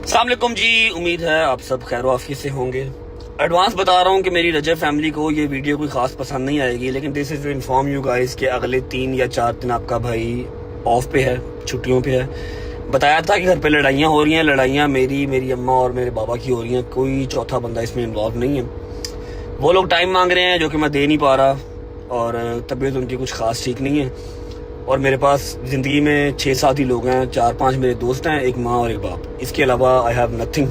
السلام علیکم جی، امید ہے آپ سب خیر و عافیت سے ہوں گے۔ ایڈوانس بتا رہا ہوں کہ میری رجب فیملی کو یہ ویڈیو کوئی خاص پسند نہیں آئے گی، لیکن دس از ٹو انفارم یو گائز کہ اگلے 3 یا 4 دن آپ کا بھائی آف پہ ہے، چھٹیوں پہ ہے۔ بتایا تھا کہ گھر پہ لڑائیاں ہو رہی ہیں، لڑائیاں میری اماں اور میرے بابا کی ہو رہی ہیں، کوئی چوتھا بندہ اس میں انوالو نہیں ہے۔ وہ لوگ ٹائم مانگ رہے ہیں جو کہ میں دے نہیں پا رہا، اور طبیعت ان کی کچھ خاص ٹھیک نہیں ہے، اور میرے پاس زندگی میں 6-7 ہی لوگ ہیں، 4-5 میرے دوست ہیں، ایک ماں اور ایک باپ۔ اس کے علاوہ I have nothing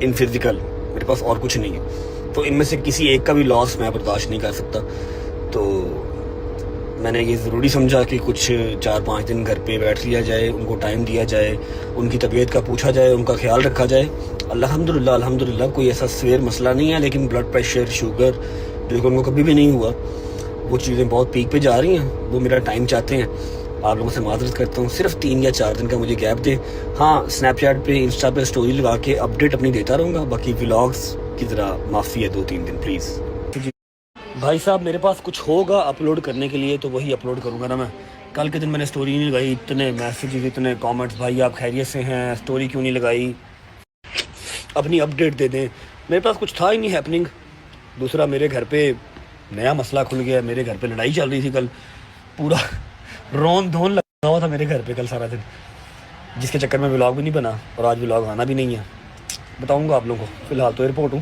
in physical, میرے پاس اور کچھ نہیں ہے۔ تو ان میں سے کسی ایک کا بھی لاس میں برداشت نہیں کر سکتا، تو میں نے یہ ضروری سمجھا کہ کچھ 4-5 دن گھر پہ بیٹھ لیا جائے، ان کو ٹائم دیا جائے، ان کی طبیعت کا پوچھا جائے، ان کا خیال رکھا جائے۔ الحمدللہ کوئی ایسا سویر مسئلہ نہیں ہے، لیکن بلڈ پریشر، شوگر جو کہ ان کو کبھی بھی نہیں ہوا، وہ چیزیں بہت پیک پہ جا رہی ہیں۔ وہ میرا ٹائم چاہتے ہیں، آپ لوگوں سے معذرت کرتا ہوں، صرف 3 یا 4 دن کا مجھے گیپ دیں۔ ہاں، اسنیپ چیٹ پہ، انسٹا پہ سٹوری لگا کے اپڈیٹ اپنی دیتا رہوں گا، باقی ولاگس کی ذرا معافی ہے 2-3 دن پلیز۔ بھائی صاحب، میرے پاس کچھ ہوگا اپلوڈ کرنے کے لیے تو وہی اپلوڈ کروں گا نا میں۔ کل کے دن میں نے سٹوری نہیں لگائی، اتنے میسیجز، اتنے کامنٹس، بھائی آپ خیریت سے ہیں، سٹوری کیوں نہیں لگائی، اپنی اپڈیٹ دے دیں۔ میرے پاس کچھ تھا ہی نہیں ہیپننگ۔ دوسرا، میرے گھر پہ نیا مسئلہ کھل گیا، میرے گھر پہ لڑائی چل رہی تھی کل، پورا رون دھون لگا ہوا تھا میرے گھر پہ کل سارا دن، جس کے چکر میں ولاگ بھی نہیں بنا، اور آج ولاگ آنا بھی نہیں ہے۔ بتاؤں گا آپ لوگوں کو، فی الحال تو ایئرپورٹ ہوں،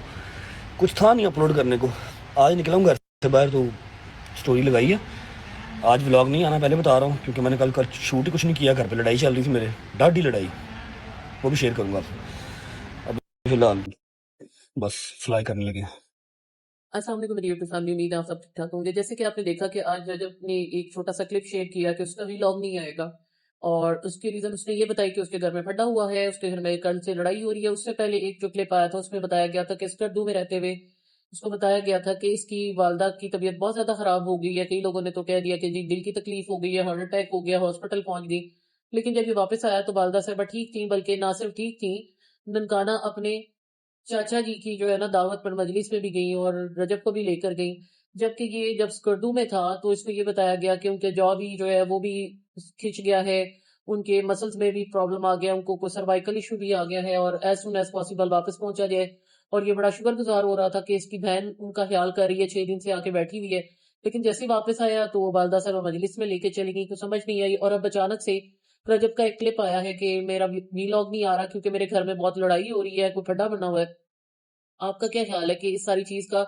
کچھ تھا نہیں اپلوڈ کرنے کو۔ آج نکلا ہوں گھر سے باہر تو سٹوری لگائی ہے، آج ولاگ نہیں آنا، پہلے بتا رہا ہوں، کیونکہ میں نے کل شوٹ ہی کچھ نہیں کیا، گھر پہ لڑائی چل رہی تھی میرے، ڈاڈی لڑائی، وہ بھی شیئر کروں گا آپ سے۔ اب فی الحال بس فلائی کرنے لگے۔ السلام علیکم میری یوٹیوب فیملی، امید ہے آپ سب ٹھیک ٹھاک ہوں گے۔ جیسے کہ آپ نے دیکھا کہ آج رجب نے ایک چھوٹا سا کلپ شیئر کیا کہ اس کا ولاگ نہیں آئے گا، اور اس کی ریزن اس نے یہ بتائی کہ اس کے گھر میں پھٹا ہوا ہے، اس کے گھر میں کل سے لڑائی ہو رہی ہے۔ اس سے پہلے ایک جو کلپ آیا تھا اس میں بتایا گیا تھا کہ اسکردو میں رہتے ہوئے اس کو بتایا گیا تھا کہ اس کی والدہ کی طبیعت بہت زیادہ خراب ہو گئی ہے، کئی لوگوں نے تو کہہ دیا کہ جی دل کی تکلیف ہو گئی ہے، ہارٹ اٹیک ہو گیا، ہاسپٹل پہنچ گئی۔ لیکن جب یہ واپس آیا تو والدہ صاحبہ ٹھیک تھیں، بلکہ نہ صرف ٹھیک تھیں، ننکانہ اپنے چاچا جی کی جو ہے نا دعوت پر مجلس میں بھی گئی اور رجب کو بھی لے کر گئی۔ جبکہ یہ جب اسکردو میں تھا تو اس کو یہ بتایا گیا کہ ان کے جو بھی جو ہے وہ بھی کھچ گیا ہے، ان کے مسلز میں بھی پرابلم آ گیا، ان کو کوئی سروائیکل ایشو بھی آ گیا ہے، اور ایز سون ایز پاسبل واپس پہنچا جائے۔ اور یہ بڑا شکر گزار ہو رہا تھا کہ اس کی بہن ان کا خیال کر رہی ہے، 6 دن سے آ کے بیٹھی ہوئی ہے۔ لیکن جیسے ہی واپس آیا تو وہ والدہ صاحب مجلس میں لے کے چلی گئی، تو سمجھ نہیں آئی، اور اب اچانک سے رجب کا ایک کلپ آیا ہے کہ میرا ویلاگ نہیں آ رہا کیونکہ میرے گھر میں بہت لڑائی ہو رہی ہے، کوئی پھڈا بنا ہوا ہے۔ آپ کا کیا خیال ہے کہ اس ساری چیز کا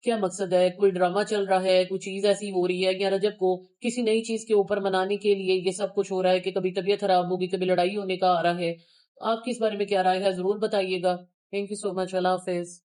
کیا مقصد ہے؟ کوئی ڈرامہ چل رہا ہے، کوئی چیز ایسی ہو رہی ہے، یا رجب کو کسی نئی چیز کے اوپر منانے کے لیے یہ سب کچھ ہو رہا ہے کہ کبھی طبیعت خراب ہوگی، کبھی لڑائی ہونے کا آ رہا ہے؟ آپ کی اس بارے میں کیا رائے ہے ضرور بتائیے گا۔ تھینک یو سو مچ، اللہ حافظ۔